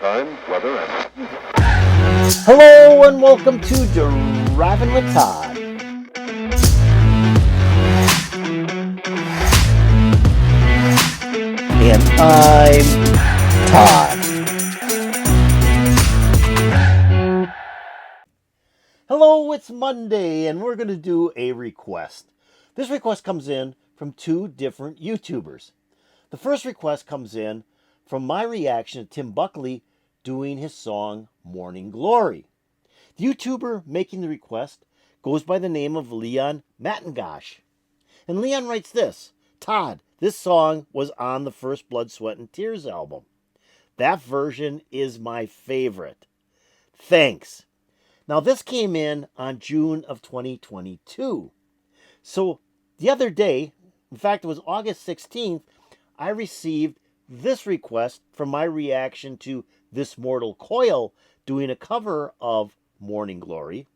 time, weather, and... Hello and welcome to Driving with Todd. And I'm Todd. Hello, it's Monday and we're going to do a request. This request comes in from two different YouTubers. The first request comes in from my reaction to Tim Buckley doing his song Morning Glory. The YouTuber making the request goes by the name of Leon Matingosh. And Leon writes this: Todd, this song was on the first Blood, Sweat, and Tears album. That version is my favorite. Thanks. Now, this came in on June of 2022. So the other day, in fact, it was August 16th, I received this request from my reaction to This Mortal Coil doing a cover of Morning Glory.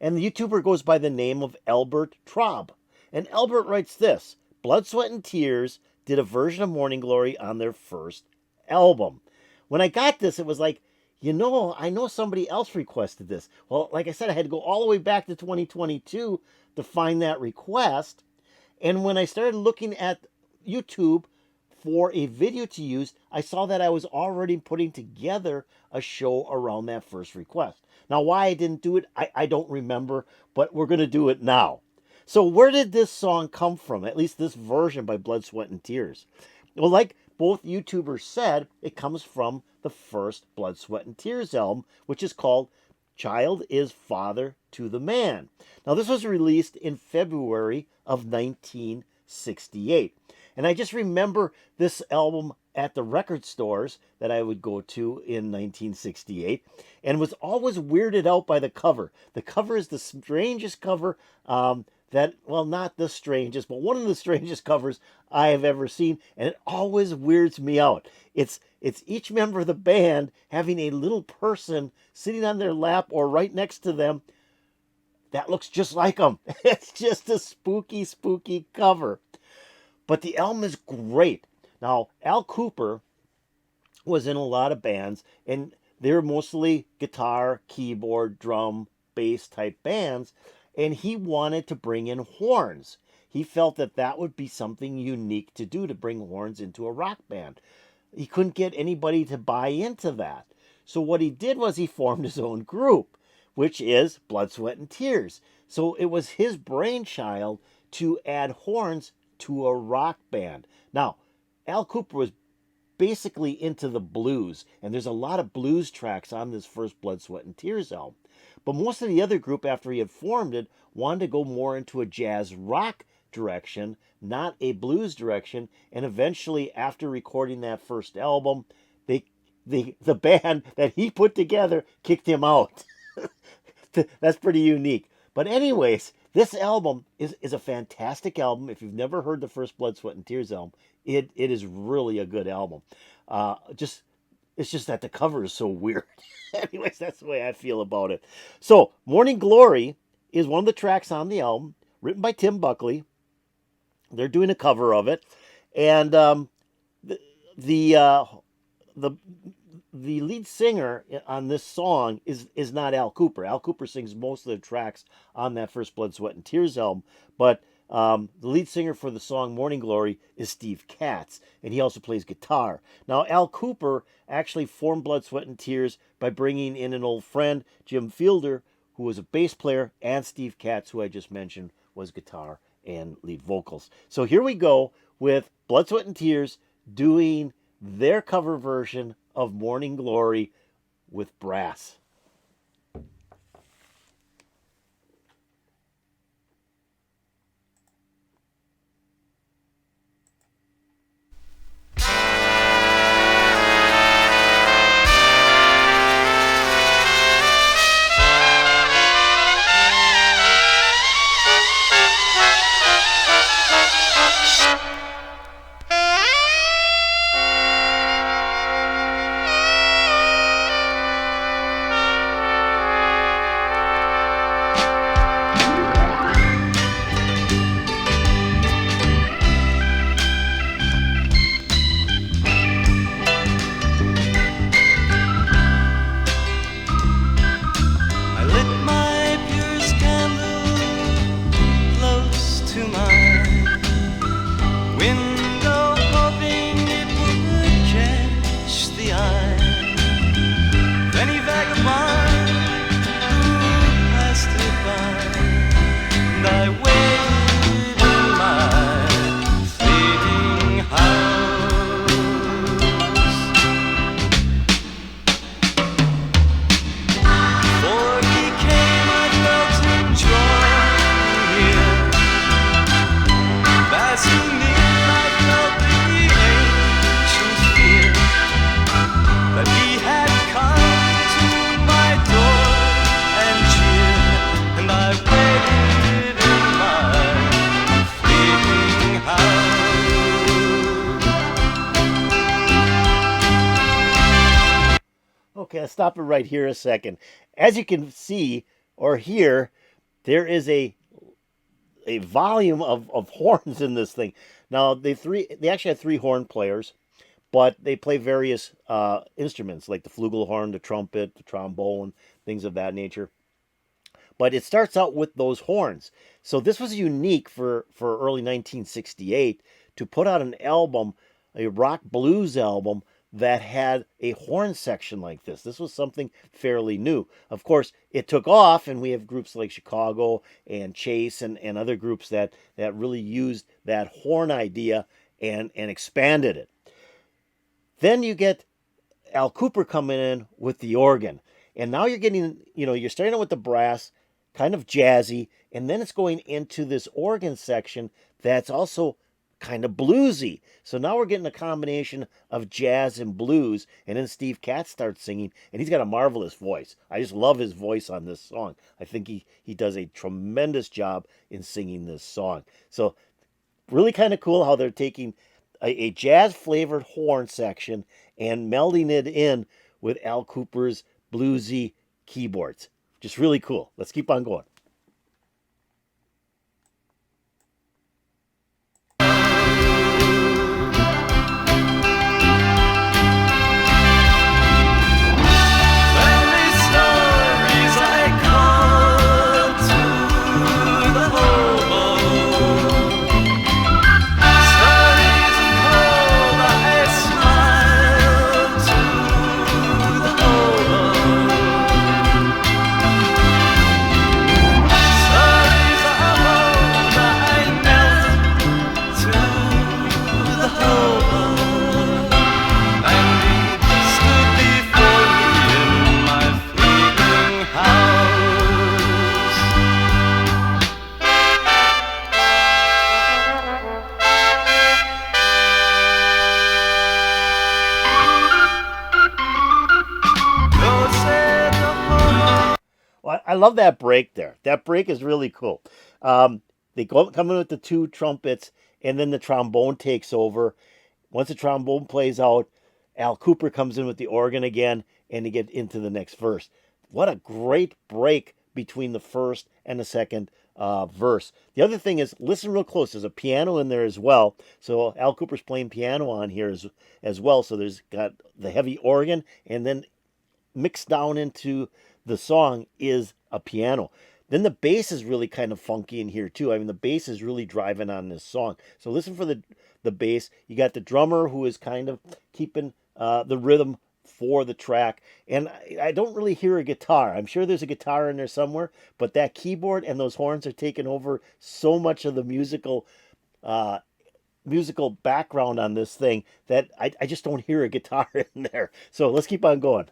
And the YouTuber goes by the name of Albert Traub. And Albert writes this: Blood, Sweat, and Tears did a version of Morning Glory on their first album. When I got this, it was like, I know somebody else requested this. Well, like I said, I had to go all the way back to 2022 to find that request. And when I started looking at YouTube for a video to use, I saw that I was already putting together a show around that first request. Now, why I didn't do it, I don't remember, but we're going to do it now. So where did this song come from, at least this version by Blood, Sweat, and Tears? Well, like both YouTubers said, it comes from the first Blood, Sweat, and Tears album, which is called Child is Father to the Man. Now, this was released in February of 1968. And I just remember this album at the record stores that I would go to in 1968 and was always weirded out by the cover. The cover is the strangest cover not the strangest, but one of the strangest covers I have ever seen, and it always weirds me out. It's each member of the band having a little person sitting on their lap or right next to them that looks just like them. It's just a spooky, spooky cover. But the album is great. Now, Al Kooper was in a lot of bands, and they were mostly guitar, keyboard, drum, bass type bands, and he wanted to bring in horns. He felt that that would be something unique to do, to bring horns into a rock band. He couldn't get anybody to buy into that. So what he did was he formed his own group, which is Blood, Sweat, and Tears. So it was his brainchild to add horns to a rock band. Now, Al Kooper was basically into the blues, and there's a lot of blues tracks on this first Blood, Sweat, and Tears album. But most of the other group, after he had formed it, wanted to go more into a jazz rock direction, not a blues direction. And eventually, after recording that first album, the band that he put together kicked him out. That's pretty unique. But anyways, this album is a fantastic album. If you've never heard the first Blood, Sweat, and Tears album, it is really a good album. It's just that the cover is so weird. Anyways, that's the way I feel about it. So, Morning Glory is one of the tracks on the album, written by Tim Buckley. They're doing a cover of it, and the lead singer on this song is not Al Kooper. Al Kooper sings most of the tracks on that first Blood, Sweat, and Tears album, but the lead singer for the song Morning Glory is Steve Katz, and he also plays guitar. Now, Al Kooper actually formed Blood, Sweat, and Tears by bringing in an old friend, Jim Fielder, who was a bass player, and Steve Katz, who I just mentioned, was guitar and lead vocals. So here we go with Blood, Sweat, and Tears doing their cover version of Morning Glory with brass. Okay, let's stop it right here a second. As you can see or hear, there is a volume of horns in this thing. Now they actually have three horn players, but they play various instruments like the flugelhorn, the trumpet, the trombone, things of that nature. But it starts out with those horns. So this was unique for early 1968 to put out an album, a rock blues album that had a horn section like this. This was something fairly new. Of course, it took off, and we have groups like Chicago and Chase and other groups that really used that horn idea and expanded it. Then you get Al Kooper coming in with the organ. And now you're getting, you're starting out with the brass, kind of jazzy, and then it's going into this organ section that's also kind of bluesy. So now we're getting a combination of jazz and blues, and then Steve Katz starts singing, and he's got a marvelous voice. I just love his voice on this song. I think he does a tremendous job in singing this song. So really kind of cool how they're taking a jazz-flavored horn section and melding it in with Al Kooper's bluesy keyboards. Just really cool. Let's keep on going. I love that break there. That break is really cool. They come in with the two trumpets, and then the trombone takes over. Once the trombone plays out, Al Kooper comes in with the organ again, and they get into the next verse. What a great break between the first and the second verse. The other thing is, listen real close. There's a piano in there as well. So Al Kooper's playing piano on here as well. So there's got the heavy organ, and then mixed down into the song is a piano. Then the bass is really kind of funky in here too. I mean, the bass is really driving on this song. So listen for the bass. You got the drummer who is kind of keeping the rhythm for the track. And I don't really hear a guitar. I'm sure there's a guitar in there somewhere, but that keyboard and those horns are taking over so much of the musical background on this thing that I just don't hear a guitar in there. So let's keep on going.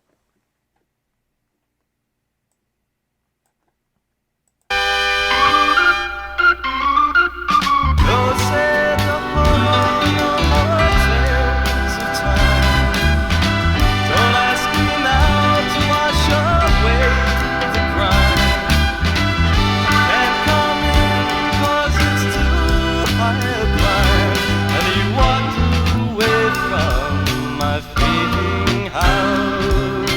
My fleeting house.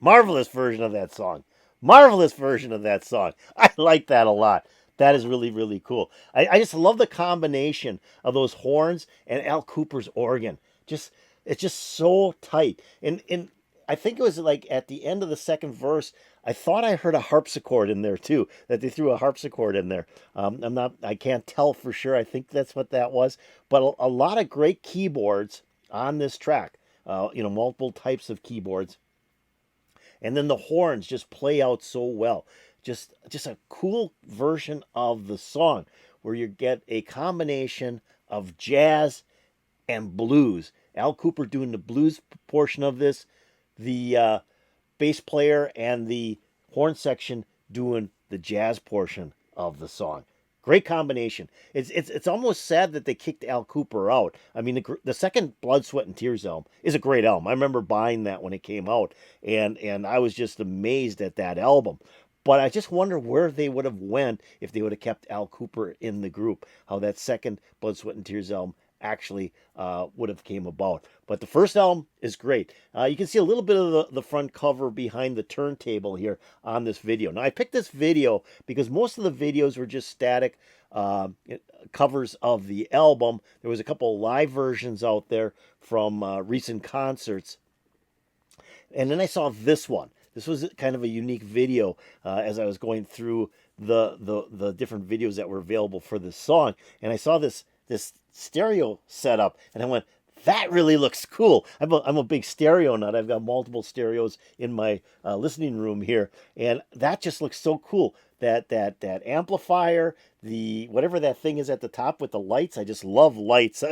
Marvelous version of that song. Marvelous version of that song. I like that a lot. That is really, really cool. I just love the combination of those horns and Al Kooper's organ. Just it's just so tight. And I think it was like at the end of the second verse, I thought I heard a harpsichord in there too. That they threw a harpsichord in there. I can't tell for sure. I think that's what that was. But a lot of great keyboards on this track. Multiple types of keyboards, and then the horns just play out so well. Just a cool version of the song where you get a combination of jazz and blues. Al Kooper doing the blues portion of this, the bass player and the horn section doing the jazz portion of the song. Great combination. It's almost sad that they kicked Al Kooper out. I mean, the second Blood, Sweat, and Tears album is a great album. I remember buying that when it came out, and I was just amazed at that album. But I just wonder where they would have went if they would have kept Al Kooper in the group. How that second Blood, Sweat, and Tears album actually would have came about. But the first album is great. You can see a little bit of the front cover behind the turntable here on this video. Now, I picked this video because most of the videos were just static covers of the album. There was a couple live versions out there from recent concerts. And then I saw this one. This was kind of a unique video as I was going through the different videos that were available for this song. And I saw this stereo setup, and I went, that really looks cool. I'm a big stereo nut. I've got multiple stereos in my listening room here, and that just looks so cool. That amplifier, the whatever that thing is at the top with the lights. I just love lights.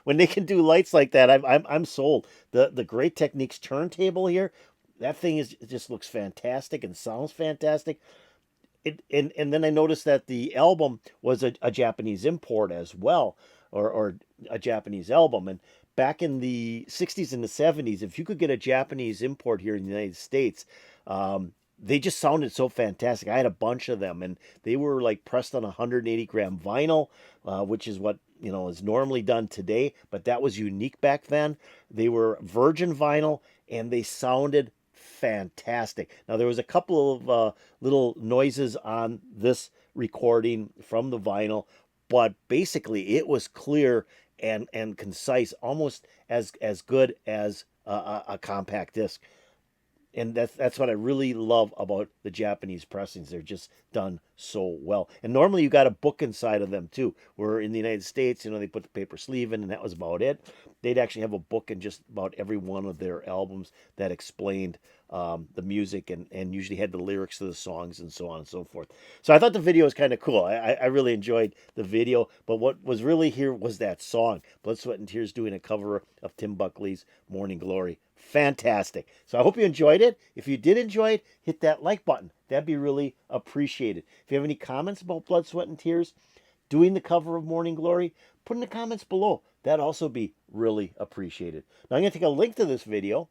When they can do lights like that, I'm sold. The Great Techniques turntable here, that thing it just looks fantastic and sounds fantastic. And then I noticed that the album was a Japanese import as well, or a Japanese album. And back in the 60s and the 70s, if you could get a Japanese import here in the United States, they just sounded so fantastic. I had a bunch of them, and they were like pressed on 180 gram vinyl, which is what is normally done today, but that was unique back then. They were virgin vinyl, and they sounded fantastic. Now, there was a couple of little noises on this recording from the vinyl, but basically it was clear and concise, almost as good as a compact disc. And that's what I really love about the Japanese pressings. They're just done so well. And normally you got a book inside of them too. Where in the United States, they put the paper sleeve in and that was about it. They'd actually have a book in just about every one of their albums that explained the music and usually had the lyrics to the songs and so on and so forth. So I thought the video was kind of cool. I really enjoyed the video. But what was really here was that song. Blood, Sweat, and Tears doing a cover of Tim Buckley's Morning Glory. Fantastic. So I hope you enjoyed it. If you did enjoy it, hit that like button. That'd be really appreciated. If you have any comments about Blood, Sweat, and Tears doing the cover of Morning Glory, put in the comments below. That'd also be really appreciated. Now I'm going to take a link to this video,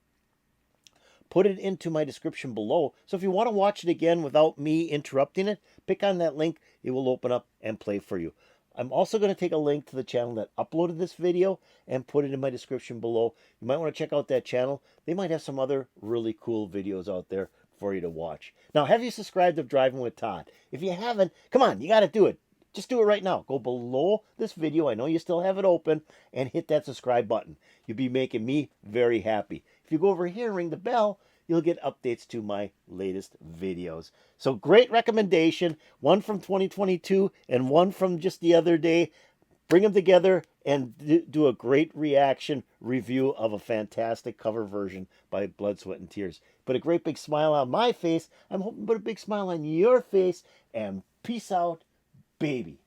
put it into my description below. So if you want to watch it again without me interrupting it, pick on that link. It will open up and play for you. I'm also going to take a link to the channel that uploaded this video and put it in my description below. You might want to check out that channel. They might have some other really cool videos out there for you to watch. Now, have you subscribed to Driving with Todd? If you haven't, come on, you got to do it. Just do it right now. Go below this video. I know you still have it open, and hit that subscribe button. You'll be making me very happy. If you go over here and ring the bell, you'll get updates to my latest videos. So great recommendation, one from 2022 and one from just the other day. Bring them together and do a great reaction review of a fantastic cover version by Blood, Sweat, and Tears. Put a great big smile on my face. I'm hoping to put a big smile on your face. And peace out, baby.